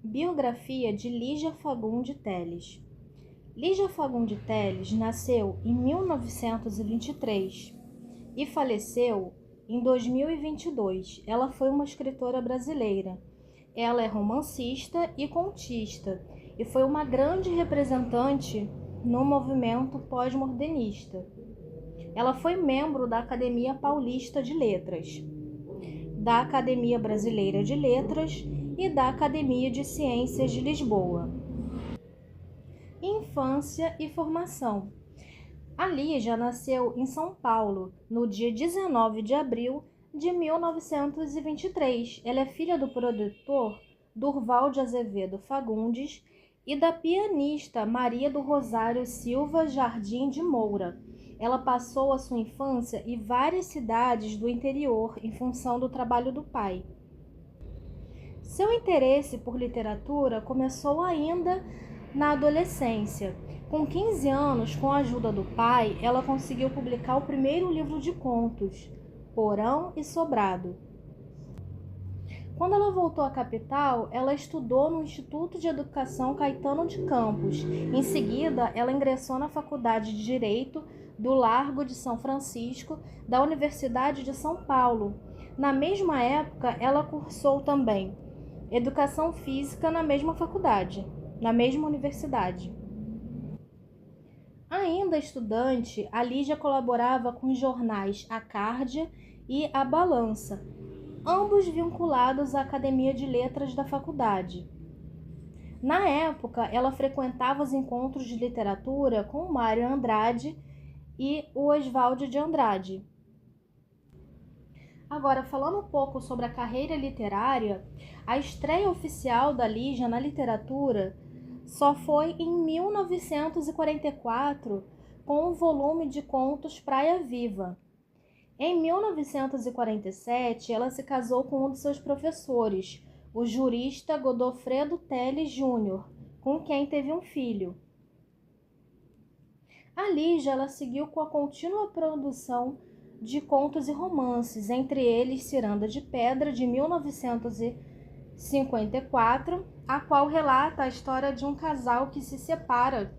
Biografia de Lígia Fagundes Telles. Lígia Fagundes Telles nasceu em 1923 e faleceu em 2022. Ela foi uma escritora brasileira. Ela é romancista e contista e foi uma grande representante no movimento pós-modernista. Ela foi membro da Academia Paulista de Letras, da Academia Brasileira de Letras e da Academia de Ciências de Lisboa. Infância e formação. A Lígia nasceu em São Paulo no dia 19 de abril de 1923. Ela é filha do produtor Durval de Azevedo Fagundes e da pianista Maria do Rosário Silva Jardim de Moura. Ela passou a sua infância em várias cidades do interior em função do trabalho do pai. Seu interesse por literatura começou ainda na adolescência. Com 15 anos, com a ajuda do pai, ela conseguiu publicar o primeiro livro de contos, Porão e Sobrado. Quando ela voltou à capital, ela estudou no Instituto de Educação Caetano de Campos. Em seguida, ela ingressou na Faculdade de Direito do Largo de São Francisco, da Universidade de São Paulo. Na mesma época, ela cursou também Educação Física na mesma faculdade, na mesma universidade. Ainda estudante, a Lígia colaborava com os jornais A Cárdia e A Balança, ambos vinculados à Academia de Letras da faculdade. Na época, ela frequentava os encontros de literatura com o Mário Andrade e o Oswald de Andrade. Agora, falando um pouco sobre a carreira literária, a estreia oficial da Lígia na literatura só foi em 1944, com o volume de contos Praia Viva. Em 1947, ela se casou com um de seus professores, o jurista Godofredo Telles Júnior, com quem teve um filho. A Lígia ela seguiu com a contínua produção de contos e romances, entre eles Ciranda de Pedra, de 1954, a qual relata a história de um casal que se separa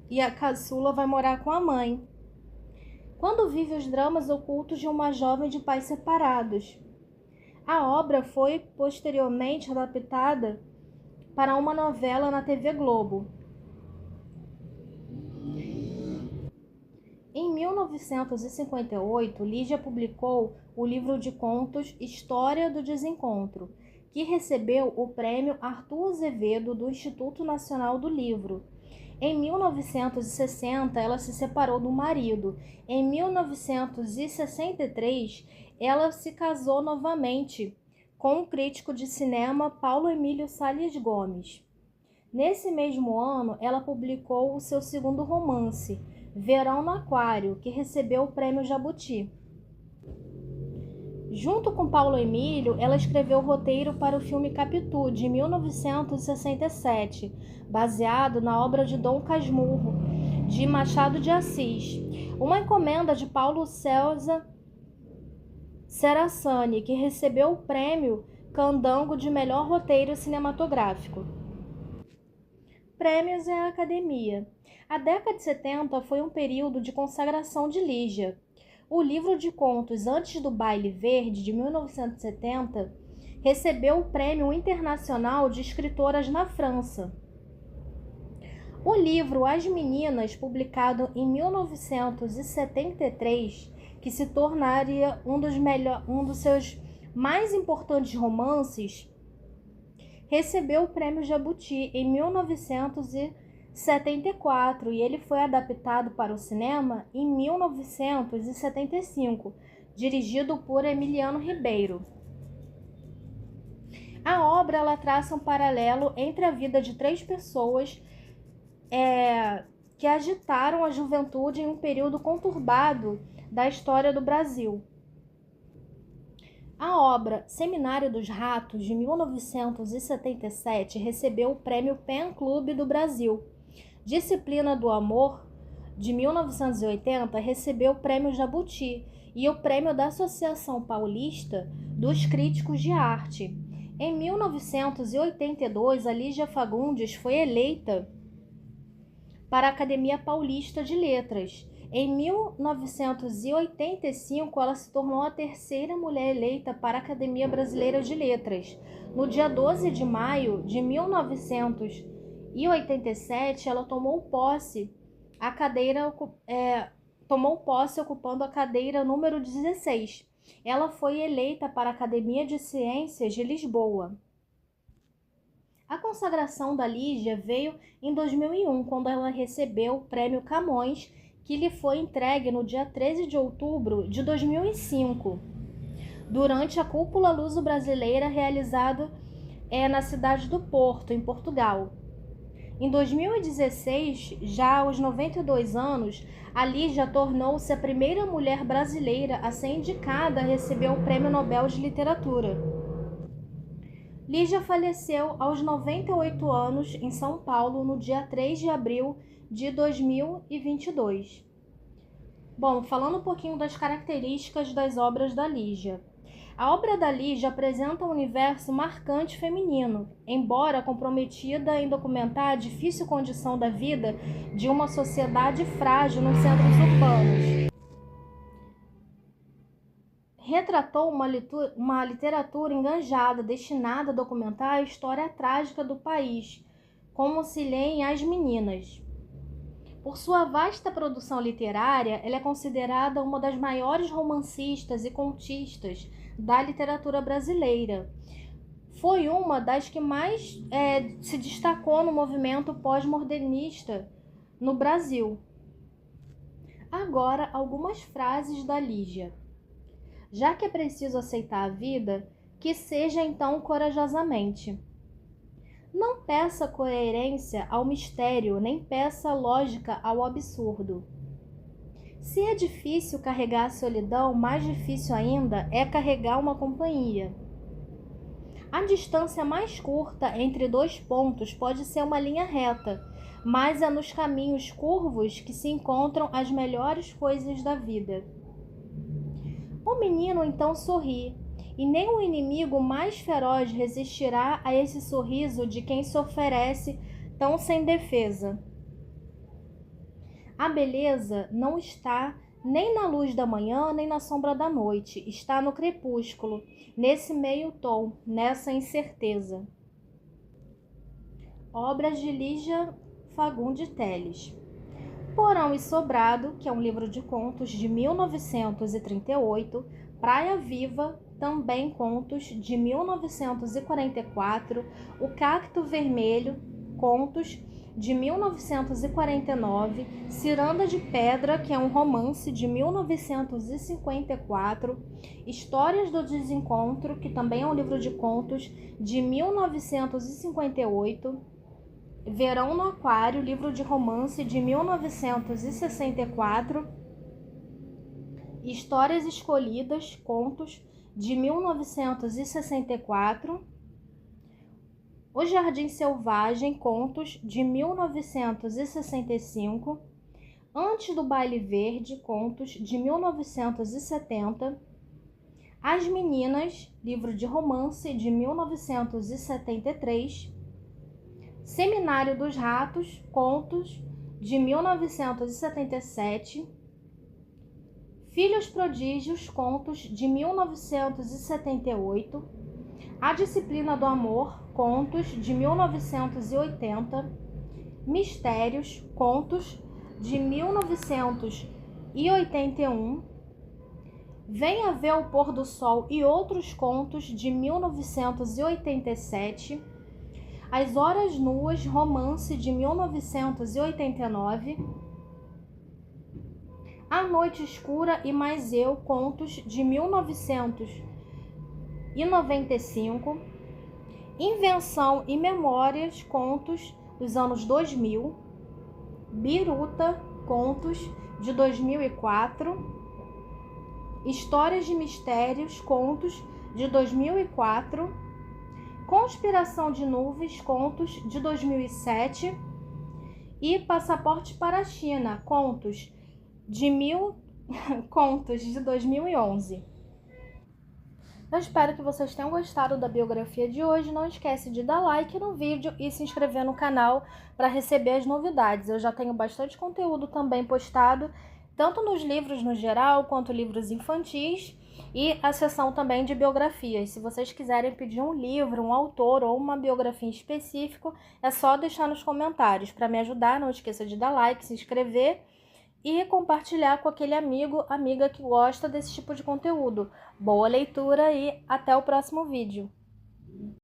e a caçula vai morar com a mãe, quando vive os dramas ocultos de uma jovem de pais separados. A obra foi posteriormente adaptada para uma novela na TV Globo. Em 1958, Lígia publicou o livro de contos História do Desencontro, que recebeu o prêmio Arthur Azevedo do Instituto Nacional do Livro. Em 1960, ela se separou do marido. Em 1963, ela se casou novamente com o crítico de cinema Paulo Emílio Salles Gomes. Nesse mesmo ano, ela publicou o seu segundo romance, Verão no Aquário, que recebeu o prêmio Jabuti. Junto com Paulo Emílio, ela escreveu o roteiro para o filme Capitu, de 1967, baseado na obra de Dom Casmurro, de Machado de Assis, uma encomenda de Paulo César Serasani, que recebeu o prêmio Candango de melhor roteiro cinematográfico. Prêmios e a Academia. A década de 70 foi um período de consagração de Lígia. O livro de contos Antes do Baile Verde, de 1970, recebeu o Prêmio Internacional de Escritoras na França. O livro As Meninas, publicado em 1973, que se tornaria um dos seus mais importantes romances, recebeu o Prêmio Jabuti em 1974 e ele foi adaptado para o cinema em 1975, dirigido por Emiliano Ribeiro. A obra ela traça um paralelo entre a vida de três pessoas que agitaram a juventude em um período conturbado da história do Brasil. A obra Seminário dos Ratos, de 1977, recebeu o Prêmio Pen Club do Brasil. Disciplina do Amor, de 1980, recebeu o Prêmio Jabuti e o Prêmio da Associação Paulista dos Críticos de Arte. Em 1982, a Lígia Fagundes foi eleita para a Academia Paulista de Letras. Em 1985, ela se tornou a terceira mulher eleita para a Academia Brasileira de Letras. No dia 12 de maio de 1987, ela tomou posse ocupando a cadeira número 16. Ela foi eleita para a Academia de Ciências de Lisboa. A consagração da Lígia veio em 2001, quando ela recebeu o Prêmio Camões, que lhe foi entregue no dia 13 de outubro de 2005, durante a Cúpula Luso-Brasileira realizada na cidade do Porto, em Portugal. Em 2016, já aos 92 anos, a Lígia tornou-se a primeira mulher brasileira a ser indicada a receber o Prêmio Nobel de Literatura. Lígia faleceu aos 98 anos em São Paulo no dia 3 de abril de 2022. Bom, falando um pouquinho das características das obras da Lígia. A obra da Lígia apresenta um universo marcante feminino, embora comprometida em documentar a difícil condição da vida de uma sociedade frágil nos centros urbanos. Retratou uma literatura enganjada, destinada a documentar a história trágica do país, como se lê em As Meninas. Por sua vasta produção literária, ela é considerada uma das maiores romancistas e contistas da literatura brasileira. Foi uma das que mais se destacou no movimento pós-modernista no Brasil. Agora, algumas frases da Lígia. Já que é preciso aceitar a vida, que seja então corajosamente. Não peça coerência ao mistério, nem peça lógica ao absurdo. Se é difícil carregar a solidão, mais difícil ainda é carregar uma companhia. A distância mais curta entre dois pontos pode ser uma linha reta, mas é nos caminhos curvos que se encontram as melhores coisas da vida. O menino então sorri, e nem o inimigo mais feroz resistirá a esse sorriso de quem se oferece tão sem defesa. A beleza não está nem na luz da manhã, nem na sombra da noite, está no crepúsculo, nesse meio tom, nessa incerteza. Obras de Lígia Fagundes Telles. Porão e Sobrado, que é um livro de contos de 1938, Praia Viva, também contos de 1944, O Cacto Vermelho, contos de 1949, Ciranda de Pedra, que é um romance de 1954, Histórias do Desencontro, que também é um livro de contos de 1958, Verão no Aquário, livro de romance de 1964, Histórias Escolhidas, contos de 1964, O Jardim Selvagem, contos de 1965, Antes do Baile Verde, contos de 1970, As Meninas, livro de romance de 1973, Seminário dos Ratos, contos de 1977, Filhos Prodígios, contos de 1978, A Disciplina do Amor, contos de 1980, Mistérios, contos de 1981, Venha Ver o Pôr do Sol e Outros contos de 1987, As Horas Nuas, romance de 1989, A Noite Escura e Mais Eu, contos de 1995, Invenção e Memórias, contos dos anos 2000, Biruta, contos de 2004, Histórias de Mistérios, contos de 2004, Conspiração de Nuvens, contos de 2007 e Passaporte para a China, contos de 2011. Eu espero que vocês tenham gostado da biografia de hoje. Não esquece de dar like no vídeo e se inscrever no canal para receber as novidades. Eu já tenho bastante conteúdo também postado, tanto nos livros no geral, quanto livros infantis e a seção também de biografias. Se vocês quiserem pedir um livro, um autor ou uma biografia em específico, é só deixar nos comentários. Para me ajudar, não esqueça de dar like, se inscrever e compartilhar com aquele amigo, amiga que gosta desse tipo de conteúdo. Boa leitura e até o próximo vídeo!